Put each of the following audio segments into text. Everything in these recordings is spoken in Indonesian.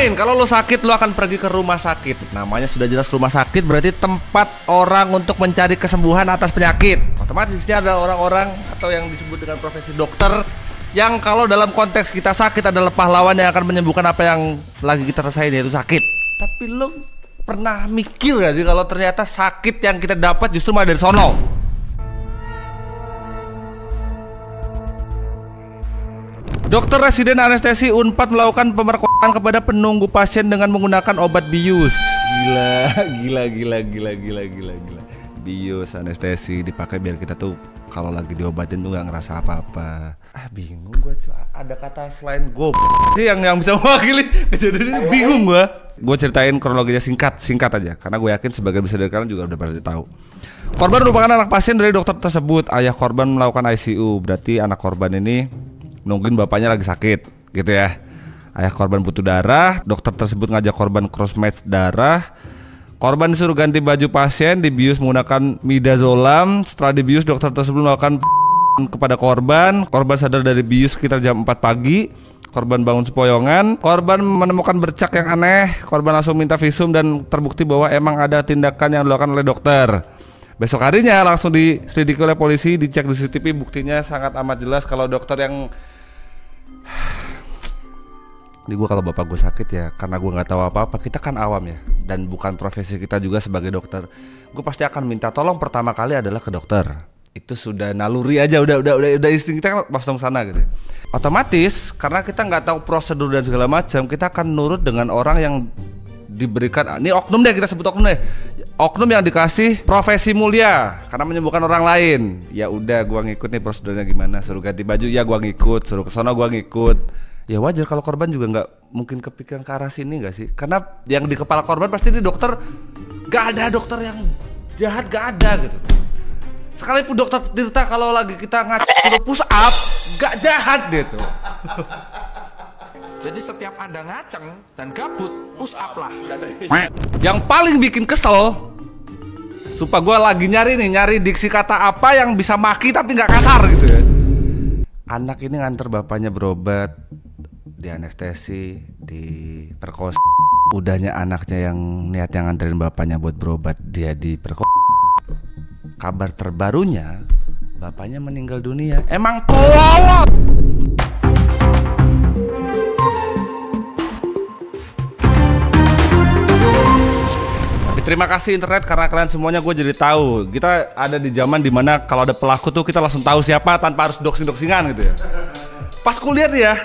Bayangin kalau lo sakit, lo akan pergi ke rumah sakit. Namanya sudah jelas rumah sakit, berarti tempat orang untuk mencari kesembuhan atas penyakit. Otomatis ini adalah orang-orang atau yang disebut dengan profesi dokter, yang kalau dalam konteks kita sakit adalah pahlawan yang akan menyembuhkan apa yang lagi kita rasain, yaitu sakit. Tapi lo pernah mikir gak sih kalau ternyata sakit yang kita dapat justru malah dari sono? Dokter residen anestesi Unpad melakukan pemerkosaan kepada penunggu pasien dengan menggunakan obat bius. Gila. Bius anestesi dipakai biar kita tuh kalau lagi diobatin tuh nggak ngerasa apa-apa. Bingung gua cuy. Ada kata selain go sih yang bisa mewakili kejadian ini, bingung gua. Gua ceritain kronologinya singkat aja karena gue yakin sebagian besar dari kalian juga udah pasti tahu. Korban merupakan anak pasien dari dokter tersebut. Ayah korban melakukan ICU, berarti anak korban ini nungguin bapaknya lagi sakit gitu ya. Ayah korban butuh darah, dokter tersebut ngajak korban cross match darah. Korban disuruh ganti baju pasien, dibius menggunakan midazolam. Setelah dibius, dokter tersebut melakukan kepada korban. Korban sadar dari bius sekitar jam 4 pagi. Korban bangun sepoyongan. Korban menemukan bercak yang aneh. Korban langsung minta visum dan terbukti bahwa emang ada tindakan yang dilakukan oleh dokter. Besok harinya langsung diselidiki oleh polisi, dicek di CCTV, buktinya sangat amat jelas kalau dokter yang di gue kalau bapak gue sakit ya karena gue nggak tahu apa-apa. Kita kan awam ya dan bukan profesi kita juga sebagai dokter. Gue pasti akan minta tolong pertama kali adalah ke dokter. Itu sudah naluri aja, udah insting kita kan langsung sana gitu. Otomatis karena kita nggak tahu prosedur dan segala macam, kita akan nurut dengan orang yang diberikan. Ini oknum deh, kita sebut oknum deh. Oknum yang dikasih profesi mulia karena menyembuhkan orang lain. Ya udah, gua ngikut nih prosedurnya gimana. Suruh ganti baju, ya gua ngikut. Suruh kesana, gua ngikut. Ya wajar kalau korban juga nggak mungkin kepikiran ke arah sini nggak sih? Karena yang di kepala korban pasti ini dokter. Gak ada dokter yang jahat, gak ada gitu. Sekalipun dokter Tirta kalau lagi kita ngaco push up, gak jahat gitu. Jadi setiap Anda ngaceng dan gabut, push up lah. Yang paling bikin kesel, sumpah gue lagi nyari diksi kata apa yang bisa maki tapi nggak kasar gitu ya. Anak ini nganter bapaknya berobat, di anestesi, di perkosa. Udahnya anaknya yang niat yang nganterin bapaknya buat berobat, dia di perkosa. Kabar terbarunya, bapaknya meninggal dunia. Emang tolol. Terima kasih internet karena kalian semuanya gue jadi tahu. Kita ada di zaman dimana kalau ada pelaku tuh kita langsung tahu siapa tanpa harus doxing-doxingan gitu ya. Pas kuliah ya,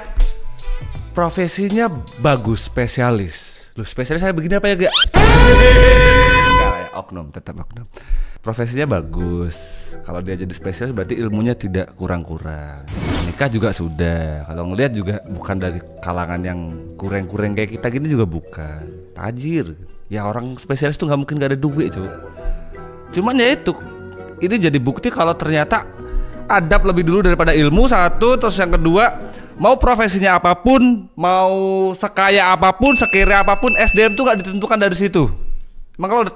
profesinya bagus, spesialis. Lu spesialis saya begini apa ya gak? Enggak ya, oknum, tetap oknum. Profesinya bagus. Kalau dia jadi spesialis berarti ilmunya tidak kurang-kurang. Nikah juga sudah. Kalau ngelihat juga bukan dari kalangan yang kurang-kurang kayak kita gini juga bukan. Tajir. Ya orang spesialis tuh nggak mungkin gak ada duit cuy. Cuman ya itu, ini jadi bukti kalau ternyata adab lebih dulu daripada ilmu satu. Terus yang kedua, mau profesinya apapun, mau sekaya apapun, sekira apapun, SDM tuh nggak ditentukan dari situ. Emang kalau udah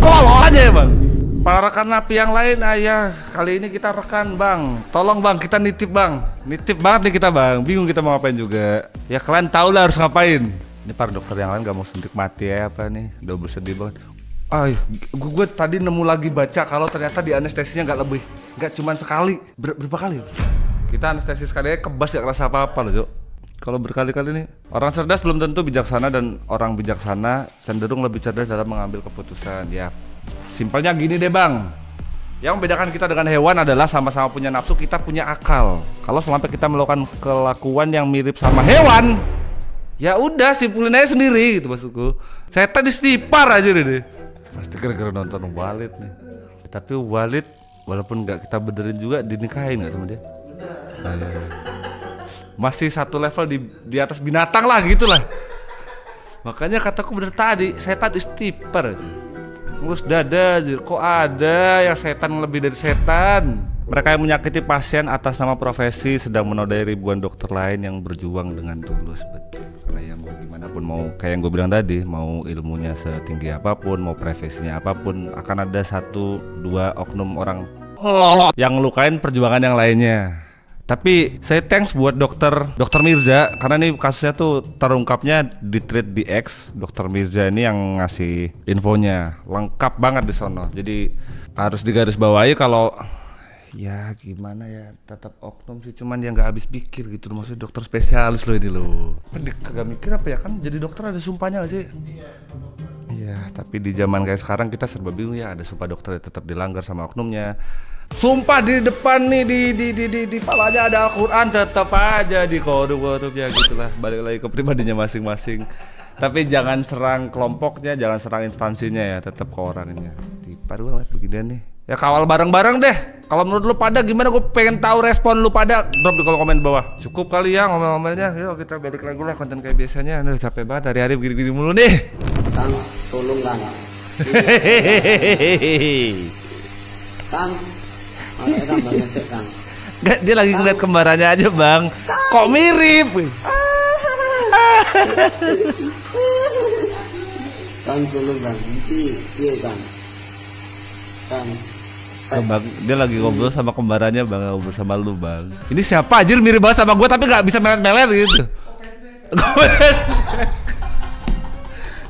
kolot aja ya bang. Para rekan napi yang lain, ayah kali ini kita rekan bang. Tolong bang, kita nitip bang. Nitip banget nih kita bang. Bingung kita mau ngapain juga. Ya kalian tahu lah harus ngapain. Ini para dokter yang lain gak mau suntik mati ya apa nih, udah bersedih banget. Gue tadi nemu lagi baca kalau ternyata di anestesinya gak cuman sekali, berapa kali? Kita anestesi sekali aja kebas gak kerasa apa-apa loh, Jok. Kalau berkali-kali nih, orang cerdas belum tentu bijaksana dan orang bijaksana cenderung lebih cerdas dalam mengambil keputusan. Ya, simpelnya gini deh bang. Yang membedakan kita dengan hewan adalah sama-sama punya nafsu, kita punya akal. Kalau sampai kita melakukan kelakuan yang mirip sama hewan, ya udah simpulin aja sendiri gitu maksudku. Setan istipar aja deh. Pasti gara-gara nonton Walid nih. Tapi Walid walaupun nggak kita benerin juga dinikahin nggak sama dia? Masih satu level di atas binatang lah gitulah. Makanya kataku bener tadi, setan istipar aja. Ngurus dada aja. Kok ada yang setan lebih dari setan? Mereka yang menyakiti pasien atas nama profesi sedang menodai ribuan dokter lain yang berjuang dengan tulus. Betul. Karena ya mau gimana pun, mau kayak yang gue bilang tadi, mau ilmunya setinggi apapun, mau profesinya apapun, akan ada satu dua oknum orang yang ngelukain perjuangan yang lainnya. Tapi saya thanks buat dokter Mirza karena nih kasusnya tuh terungkapnya di Treat DX. Dokter Mirza ini yang ngasih infonya lengkap banget di sono. Jadi harus digarisbawahi kalau ya gimana ya, tetap oknum sih, cuman dia nggak habis pikir gitu. Maksudnya dokter spesialis loh ini loh. Kagak mikir apa ya, kan jadi dokter ada sumpahnya gak sih? Iya, tapi di zaman kayak sekarang kita serba bingung ya, ada sumpah dokter tetap dilanggar sama oknumnya. Sumpah di depan nih di palanya ada Al-Qur'an tetap aja di korup ya gitulah. Balik lagi ke pribadinya masing-masing. Tapi jangan serang kelompoknya, jangan serang instansinya ya, tetap ke orangnya. Di paru ngeliat beginian nih. Ya kawal bareng-bareng deh. Kalau menurut lu pada gimana? Gue pengen tahu respon lu pada. Drop di kolom komen bawah. Cukup kali ya ngomel-ngomelnya. Yuk kita balik lagi lah konten kayak biasanya. Aduh capek banget hari-hari begini-begini mulu nih. Kang, tolong Kang. Kang, ada tambah ngecek Kang. Gak, dia lagi ngeliat kembarannya aja bang. Kok mirip? Kang, tolong Kang. Iya Kang. Kang. Bang, dia lagi ngobrol sama kembarannya bang, ngobrol sama lu bang. Ini siapa anjir mirip banget sama gue tapi gak bisa melet-melet gitu.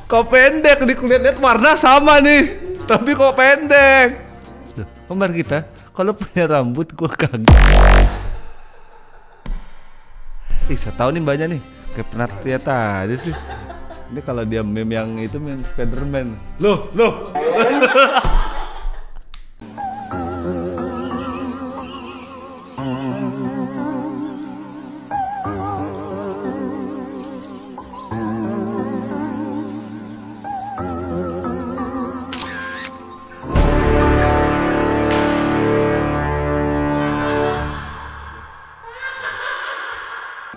Kok pendek nih, kulihat-lihat warna sama nih, tapi kok pendek. Duh, kembar kita, kalau punya rambut gue kaget. Ih, saya tahu nih mbaknya nih, kayak pernah lihat aja sih. Ini kalau dia meme yang itu meme Spiderman. Loh.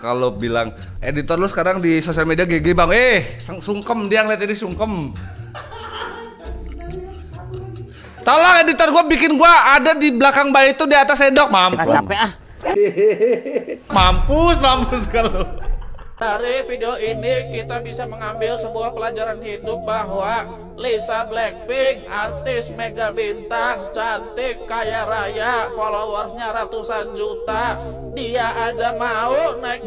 Kalau bilang editor lu sekarang di sosial media GG bang, sungkem dia ngeliat ini sungkem. Tolong editor gua bikin gua ada di belakang bayi itu di atas sendok, mampus. Capek ah. Mampus kalau. Dari video ini kita bisa mengambil sebuah pelajaran hidup bahwa Lisa Blackpink, artis mega bintang, cantik, kaya raya, followersnya ratusan juta, dia aja mau naik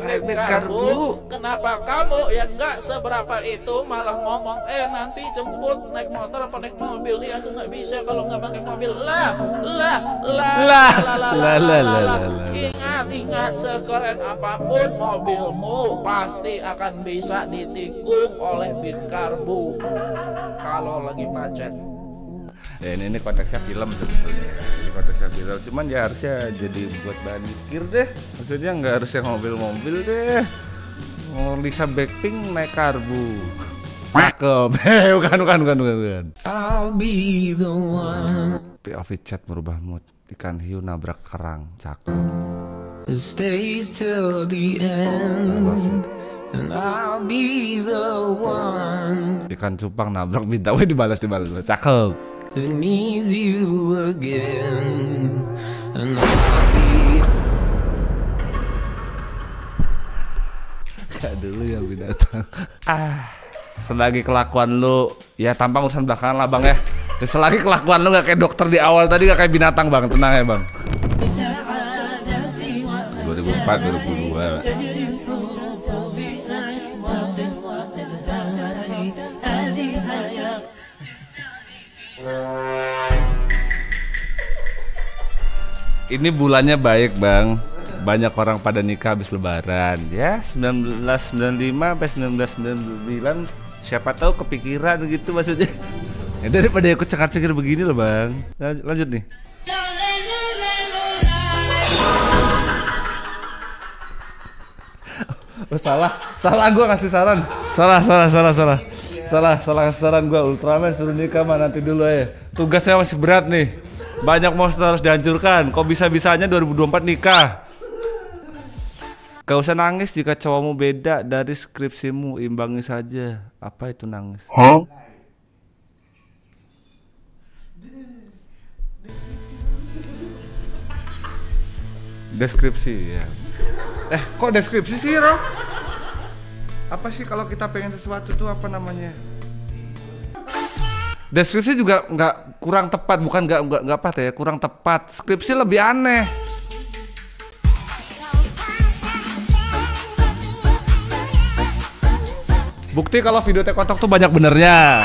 karbu. Kenapa kamu yang nggak seberapa itu malah ngomong nanti jemput naik motor apa naik mobil? Ya aku nggak bisa kalau nggak pakai mobil. Ingat sekeren apapun mobilmu pasti akan bisa ditikung oleh bin karbu kalau lagi macet. Ya ini konteksnya film sebetulnya. Ini konteksnya film, cuman ya harusnya jadi buat bahan mikir deh. Maksudnya nggak harus yang mobil-mobil deh. Lisa Blackpink naik karbu. Cakep. bukan. I'll be the one. POV chat merubah mood. Ikan hiu nabrak kerang. Cakep. It stays till the end, and I'll be the one Ikan cupang nabrak bintang, dibalas. Cakep. who needs you again, and I'll be. Gak dulu ya binatang. Selagi kelakuan lu ya tampang urusan belakangan lah bang ya. Selagi kelakuan lu gak kayak dokter di awal tadi, gak kayak binatang bang, tenang ya bang. 2004, 2002. Ini bulannya baik bang, banyak orang pada nikah habis lebaran. Ya 1995 sampai 1999, siapa tahu kepikiran gitu maksudnya. Ya daripada ikut cengkir begini loh bang. Lanjut nih. Oh, salah gue ngasih saran. Salah saran gue. Ultraman suruh nikah mah nanti dulu ya. Tugasnya masih berat nih. Banyak monster harus dihancurkan. Kok bisa-bisanya 2024 nikah? Gak usah nangis jika cowokmu beda dari skripsimu, imbangi saja. Apa itu nangis? Hah? Deskripsi ya. Kok deskripsi sih, Roh? Apa sih kalau kita pengen sesuatu tuh apa namanya? Deskripsi juga nggak, kurang tepat, bukan nggak apa ya, kurang tepat. Skripsi lebih aneh. Bukti kalau video TikTok tuh banyak benernya.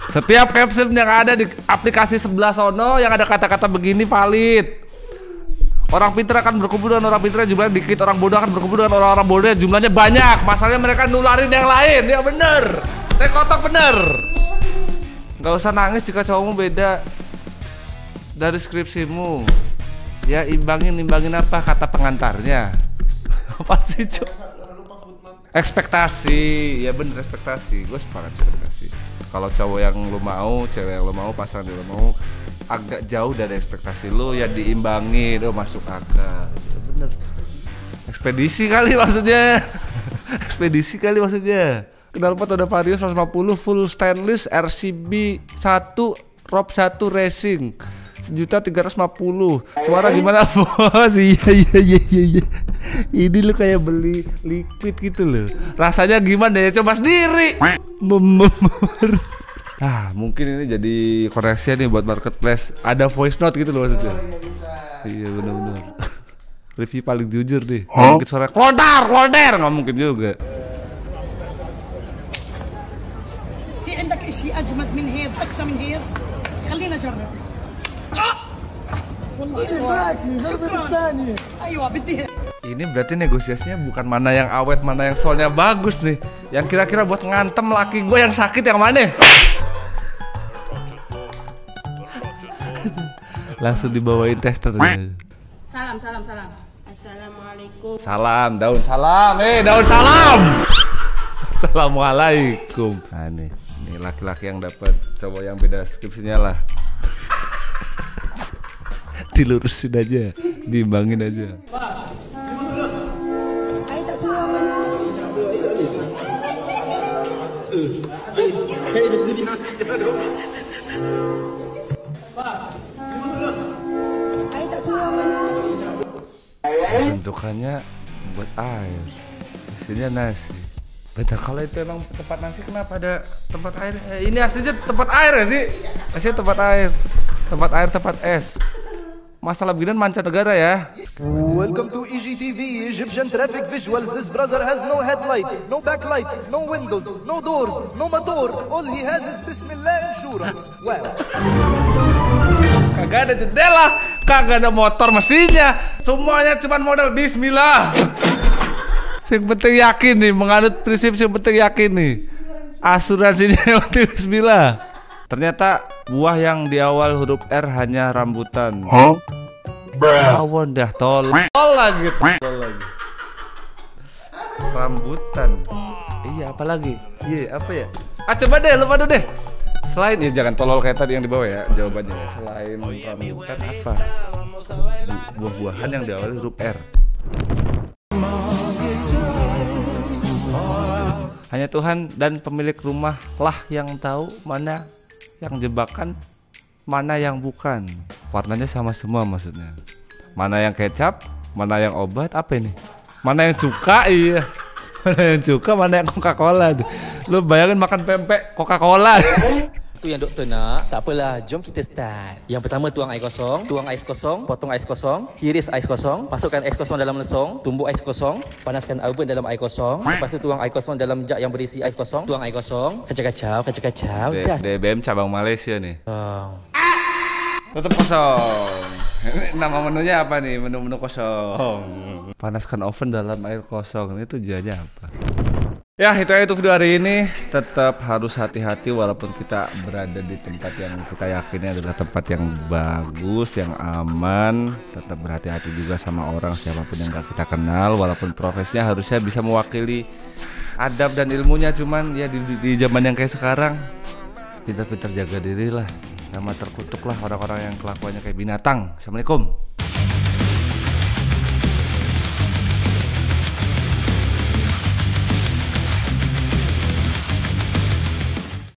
Setiap caption yang ada di aplikasi sebelah sono yang ada kata-kata begini valid. Orang pintar akan berkumpul dengan orang pintar jumlahnya dikit, orang bodoh akan berkumpul dengan orang-orang bodoh jumlahnya banyak. Masalahnya mereka nularin yang lain. Ya bener. TikTok bener. Gak usah nangis jika cowokmu beda dari skripsimu. Ya imbangin apa kata pengantarnya. Apa sih cowok? Ekspektasi, ya bener ekspektasi. Gue sepakat ekspektasi. Kalau cowok yang lo mau, cewek yang lo mau, pasangan yang lo mau agak jauh dari ekspektasi lo, ya diimbangin. Oh masuk akal, ya bener. Ekspedisi kali maksudnya. Ekspedisi kali maksudnya. Knalpot ada Vario 150 full stainless RCB 1 ROP 1 racing 1.350.000. Suara gimana bos? Iya. Ini lu kayak beli liquid gitu loh. Rasanya gimana ya? Coba sendiri. Mungkin ini jadi koreksi nih buat marketplace. Ada voice note gitu loh maksudnya. Iya benar-benar. Review paling jujur deh. Mungkin suara klontar nggak mungkin juga. في عندك إشي أجمد من هيك أقسى من هيك خلينا نجرب Ini berarti negosiasinya bukan mana yang awet, mana yang soalnya bagus nih. Yang kira-kira buat ngantem laki gue yang sakit yang mana? Langsung dibawain tester. Salam. Assalamualaikum. Salam, daun salam. Daun salam. Assalamualaikum. Nah nih, ini laki-laki yang dapat cowok yang beda skripsinya lah. Dilurusin aja, diimbangin aja. Bentukannya buat air, isinya nasi. Beda kalau itu emang tempat nasi, kenapa ada tempat air? Ini aslinya tempat air ya sih? Aslinya tempat air, tempat es. Masalah beginian mancanegara ya. Welcome to EGTV, Egyptian Traffic Visuals. This brother has no headlight, no backlight, no windows, no doors, no motor. All he has is Bismillah insurance. Wow. Kagak ada jendela, kagak ada motor mesinnya. Semuanya cuma modal Bismillah. Yang penting yakin nih, menganut prinsip yang penting yakin nih. Asuransinya yang penting Bismillah. Ternyata buah yang di awal huruf R hanya rambutan. Awon dah tol lagi. Rambutan. Iya apalagi? Iya apa ya? Coba deh, lu pada deh. Selain ya jangan tolol kayak tadi yang di bawah ya jawabannya. Selain rambutan apa? Buah-buahan yang di awal huruf R. Hanya Tuhan dan pemilik rumah lah yang tahu mana yang jebakan, mana yang bukan. Warnanya sama semua maksudnya. Mana yang kecap, mana yang obat, apa ini? Mana yang cuka, iya. Mana yang cuka, mana yang Coca-Cola. Lu bayangin makan pempek Coca-Cola. Itu yang doktor nak. Tak apalah, jom kita start. Yang pertama tuang air kosong, potong ais kosong, iris ais kosong, masukkan ais kosong dalam lesung, tumbuk ais kosong, panaskan oven dalam air kosong, lepas tu tuang air kosong dalam jug yang berisi ais kosong, tuang air kosong, kacau. DBM cabang Malaysia nih. Tetap kosong. Nama menunya apa nih? Menu kosong. Panaskan oven dalam air kosong. Itu tujuannya apa? Ya itu video hari ini. Tetap harus hati-hati walaupun kita berada di tempat yang kita yakini adalah tempat yang bagus, yang aman. Tetap berhati-hati juga sama orang siapapun yang gak kita kenal. Walaupun profesinya harusnya bisa mewakili adab dan ilmunya. Cuman ya di zaman yang kayak sekarang, pintar-pintar jaga diri lah. Nama terkutuk lah orang-orang yang kelakuannya kayak binatang. Assalamualaikum.